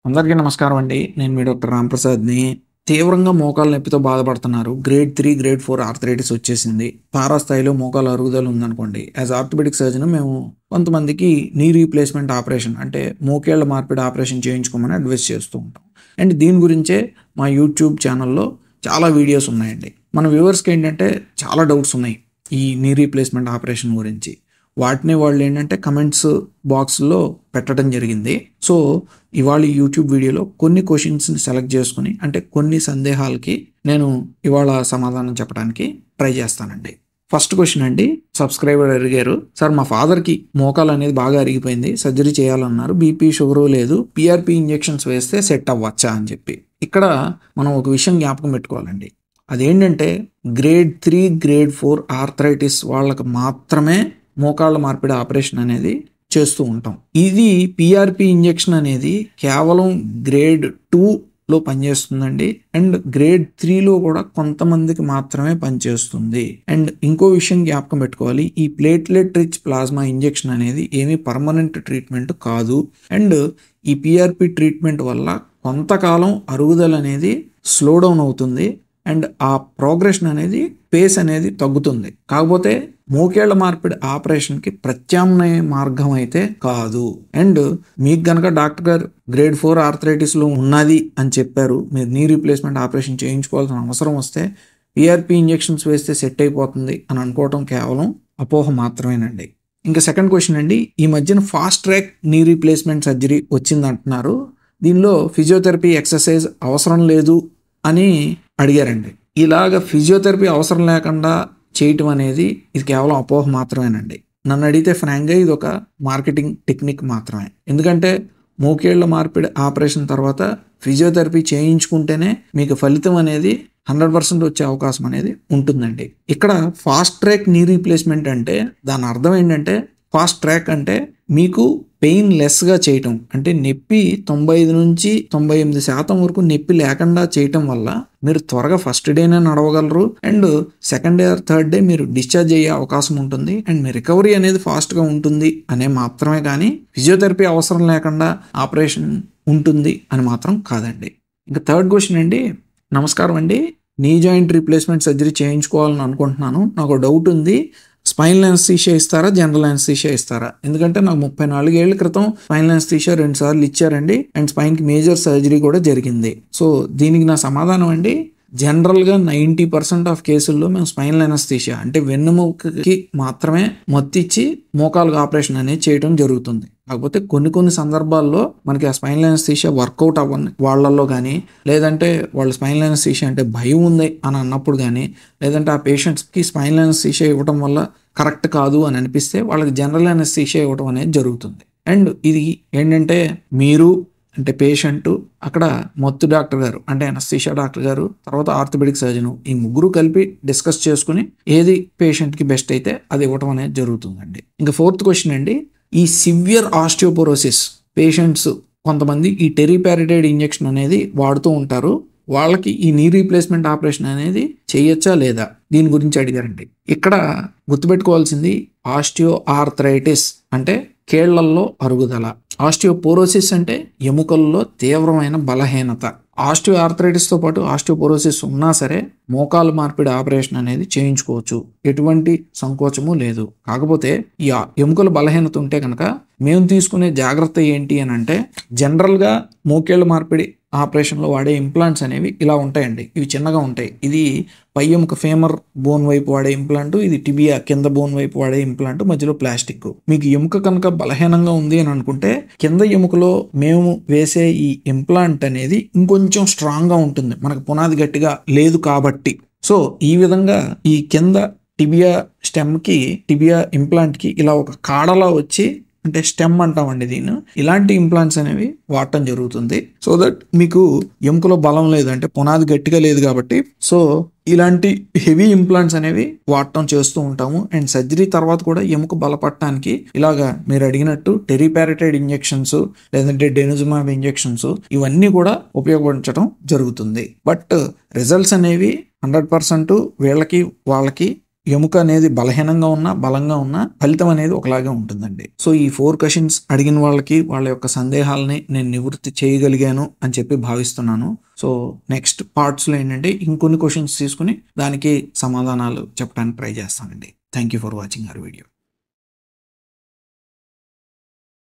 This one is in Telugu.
అందరికీ నమస్కారం అండి. నేను మీ డాక్టర్ రాంప్రసాద్‌ని. తీవ్రంగా మోకాళ్ళ నొప్పితో బాధపడుతున్నారు. గ్రేడ్ 3, గ్రేడ్ 4 ఆర్థరైటిస్ వచ్చేసింది. తారాస్థాయిలో మోకాళ్ళ అరుగుదల ఉందనుకోండి. యాస్ ఆర్థోపెడిక్ సర్జన్ మేము కొంతమందికి నీ రీప్లేస్‌మెంట్ ఆపరేషన్ అంటే మోకాళ్ళ మార్పిడి ఆపరేషన్ చేయించుకోమని అడ్వైస్ చేస్తూ ఉంటాం. అండ్ దీని గురించే మా యూట్యూబ్ ఛానల్‌లో చాలా వీడియోస్ ఉన్నాయండి. మన వ్యూవర్స్‌కి ఏంటంటే చాలా డౌట్స్ ఉన్నాయి ఈ నీ రీప్లేస్‌మెంట్ ఆపరేషన్ గురించి. వాటిని వాళ్ళు ఏంటంటే కమెంట్స్ బాక్స్‌లో పెట్టడం జరిగింది. సో, ఇవాళ ఈ యూట్యూబ్ వీడియోలో కొన్ని క్వెషన్స్‌ని సెలెక్ట్ చేసుకొని అంటే కొన్ని సందేహాలకి నేను ఇవాళ సమాధానం చెప్పడానికి ట్రై చేస్తానండి. ఫస్ట్ క్వెషన్ అండి, సబ్స్క్రైబర్ అడిగారు. సార్ మా ఫాదర్‌కి మోకాలు అనేది బాగా అరిగిపోయింది. సర్జరీ చేయాలన్నారు. బీపీ, షుగరు లేదు. పీఆర్పీ ఇంజెక్షన్స్ వేస్తే సెట్ అవ్వచ్చా అని చెప్పి. ఇక్కడ మనం ఒక విషయం జ్ఞాపకం పెట్టుకోవాలండి. అదేంటంటే గ్రేడ్ 3, గ్రేడ్ 4 ఆర్థరైటిస్ వాళ్ళకి మాత్రమే మోకాళ్ళ మార్పిడి ఆపరేషన్ అనేది చేస్తూ ఉంటాం. ఇది పీఆర్పీ ఇంజెక్షన్ అనేది కేవలం గ్రేడ్ 2లో పనిచేస్తుందండి. అండ్ గ్రేడ్ 3లో కూడా కొంతమందికి మాత్రమే పనిచేస్తుంది. అండ్ ఇంకో విషయం జ్ఞాపకం పెట్టుకోవాలి, ఈ ప్లేట్లెట్ రిచ్ ప్లాస్మా ఇంజెక్షన్ అనేది ఏమీ పర్మనెంట్ ట్రీట్మెంట్ కాదు. అండ్ ఈ పీఆర్పీ ట్రీట్మెంట్ వల్ల కొంతకాలం అరుగుదల అనేది స్లో డౌన్ అవుతుంది. అండ్ ఆ ప్రోగ్రెషన్ అనేది పేస్ అనేది తగ్గుతుంది. కాకపోతే మోకాళ్ళ మార్పిడి ఆపరేషన్కి ప్రత్యామ్నాయ మార్గం అయితే కాదు. అండ్ మీకు గనక డాక్టర్ గారు గ్రేడ్ 4 ఆర్థరైటిస్లో ఉన్నది అని చెప్పారు, మీరు నీ రీప్లేస్మెంట్ ఆపరేషన్ చేయించుకోవాల్సిన అవసరం వస్తే పీఆర్పీ ఇంజెక్షన్స్ వేస్తే సెట్ అయిపోతుంది అని అనుకోవటం కేవలం అపోహ మాత్రమేనండి. ఇంకా సెకండ్ క్వశ్చన్ అండి, ఈ మధ్యన fast track knee replacement surgery వచ్చింది అంటున్నారు. దీనిలో ఫిజియోథెరపీ ఎక్సర్సైజ్ అవసరం లేదు అని అడిగారండి. ఇలాగ ఫిజియోథెరపీ అవసరం లేకుండా చేయటం అనేది ఇది కేవలం అపోహ మాత్రమేనండి. నన్ను అడిగితే ఫ్రాంక్గా ఇది ఒక మార్కెటింగ్ టెక్నిక్ మాత్రమే. ఎందుకంటే మోకాళ్ళ మార్పిడి ఆపరేషన్ తర్వాత ఫిజియోథెరపీ చేయించుకుంటేనే మీకు ఫలితం అనేది 100% వచ్చే అవకాశం అనేది ఉంటుందండి. ఇక్కడ ఫాస్ట్ ట్రాక్ నీ రీప్లేస్మెంట్ అంటే దాని అర్థం ఏంటంటే, ఫాస్ట్ ట్రాక్ అంటే మీకు పెయిన్ లెస్గా చేయటం, అంటే నొప్పి 95 నుంచి 98% వరకు నొప్పి లేకుండా చేయటం వల్ల మీరు త్వరగా ఫస్ట్ డేనే నడవగలరు. And second day or third day మీరు డిశ్చార్జ్ అయ్యే అవకాశం ఉంటుంది. అండ్ మీ రికవరీ అనేది ఫాస్ట్గా ఉంటుంది అనే మాత్రమే కానీ ఫిజియోథెరపీ అవసరం లేకుండా ఆపరేషన్ ఉంటుంది అని మాత్రం కాదండి. ఇంకా థర్డ్ క్వశ్చన్ అండి, నమస్కారం అండి, నీ జాయింట్ రీప్లేస్మెంట్ సర్జరీ చేయించుకోవాలని అనుకుంటున్నాను. నాకు డౌట్ ఉంది, స్పైనల్ అనస్థీషియా ఇస్తారా, జనరల్ అనస్థీషియా ఇస్తారా? ఎందుకంటే నాకు 34 ఏళ్ల క్రితం స్పైనల్ అనస్థీషియా 2 సార్లు ఇచ్చారండి. అండ్ స్పైన్కి మేజర్ సర్జరీ కూడా జరిగింది. సో దీనికి నా సమాధానం అండి, జనరల్గా 90% ఆఫ్ కేసుల్లో మేము స్పైనల్ అనస్థీషియా అంటే వెన్నుముకకి మాత్రమే మత్తిచ్చి మోకాలుగా ఆపరేషన్ అనేది చేయడం జరుగుతుంది. కాకపోతే కొన్ని సందర్భాల్లో మనకి ఆ స్పైనల్ అనస్థీషియా వర్కౌట్ అవ్వని వాళ్ళల్లో కానీ, లేదంటే వాళ్ళు స్పైనల్ అనస్థీషియా అంటే భయం ఉంది అని అన్నప్పుడు కానీ, లేదంటే ఆ పేషెంట్స్కి స్పైనల్ అనస్థీషియా ఇవ్వడం వల్ల కరెక్ట్ కాదు అని అనిపిస్తే వాళ్ళకి జనరల్ అనస్థీషియా ఇవ్వడం అనేది జరుగుతుంది. అండ్ ఇది ఏంటంటే మీరు అంటే పేషెంట్, అక్కడ మత్తు డాక్టర్ గారు అంటే అనస్థీషియా డాక్టర్ గారు, తర్వాత ఆర్థోపెడిక్ సర్జను, ఈ ముగ్గురు కలిపి డిస్కస్ చేసుకుని ఏది పేషెంట్కి బెస్ట్ అయితే అది ఇవ్వడం అనేది జరుగుతుందండి. ఇంకా ఫోర్త్ క్వశ్చన్ అండి, ఈ సివియర్ ఆస్టియోపోరోసిస్ పేషెంట్స్ కొంతమంది ఈ టెరిపారిటైడ్ ఇంజెక్షన్ అనేది వాడుతూ ఉంటారు. వాళ్ళకి ఈ నీ రీప్లేస్మెంట్ ఆపరేషన్ అనేది చేయొచ్చా లేదా, దీని గురించి అడిగారండి. ఇక్కడ గుర్తుపెట్టుకోవాల్సింది ఆస్టియో ఆర్థరైటిస్ అంటే కేళ్లల్లో అరుగుదల, ఆస్టియోపోరోసిస్ అంటే ఎముకల్లో తీవ్రమైన బలహీనత. ఆస్టియో ఆర్థరైటిస్తో పాటు ఆస్టియోపోరోసిస్ ఉన్నా సరే మోకాలు మార్పిడి ఆపరేషన్ అనేది చేయించుకోవచ్చు, ఎటువంటి సంకోచము లేదు. కాకపోతే ఈ ఎముకల బలహీనత ఉంటే కనుక మేము తీసుకునే జాగ్రత్త ఏంటి అని అంటే, జనరల్గా మోకాళ్ళ మార్పిడి ఆపరేషన్లో వాడే ఇంప్లాంట్స్ అనేవి ఇలా ఉంటాయండి. ఇవి చిన్నగా ఉంటాయి. ఇది పై ఎముక ఫేమర్ బోన్ వైపు వాడే ఇంప్లాంట్, ఇది టిబియా కింద బోన్ వైపు వాడే ఇంప్లాంట్, మధ్యలో ప్లాస్టిక్. మీకు ఎముక కనుక బలహీనంగా ఉంది అని అనుకుంటే కింద ఎముకలో మేము వేసే ఈ ఇంప్లాంట్ అనేది ఇంకొంచెం స్ట్రాంగ్గా ఉంటుంది, మనకు పునాది గట్టిగా లేదు కాబట్టి. సో ఈ విధంగా ఈ కింద టిబియా స్టెమ్కి, టిబియా ఇంప్లాంట్కి ఇలా ఒక కాడలా వచ్చి, అంటే స్టెమ్ అంటామండి దీన్ని, ఇలాంటి ఇంప్లాంట్స్ అనేవి వాడటం జరుగుతుంది. సో దట్ మీకు ఎముకలో బలం లేదు అంటే పునాది గట్టిగా లేదు కాబట్టి, సో ఇలాంటి హెవీ ఇంప్లాంట్స్ అనేవి వాడటం చేస్తూ ఉంటాము. అండ్ సర్జరీ తర్వాత కూడా ఎముక బలపడటానికి ఇలాగా మీరు అడిగినట్టు టెరిపారిటైడ్ ఇంజెక్షన్స్, లేదంటే డెనిజుమాబ్ ఇంజెక్షన్స్, ఇవన్నీ కూడా ఉపయోగించడం జరుగుతుంది. బట్ రిజల్ట్స్ అనేవి 100% వీళ్ళకి వాళ్ళకి ఎముక అనేది బలహీనంగా ఉన్నా, బలంగా ఉన్నా ఫలితం అనేది ఒకలాగే ఉంటుందండి. సో, ఈ 4 క్వెషన్స్ అడిగిన వాళ్ళకి వాళ్ళ యొక్క సందేహాలని నేను నివృత్తి చేయగలిగాను అని చెప్పి భావిస్తున్నాను. సో, నెక్స్ట్ పార్ట్స్‌లో ఏంటంటే ఇంకొన్ని క్వెషన్స్ తీసుకొని దానికి సమాధానాలు చెప్పడానికి ట్రై చేస్తానండి. Thank you for watching our video.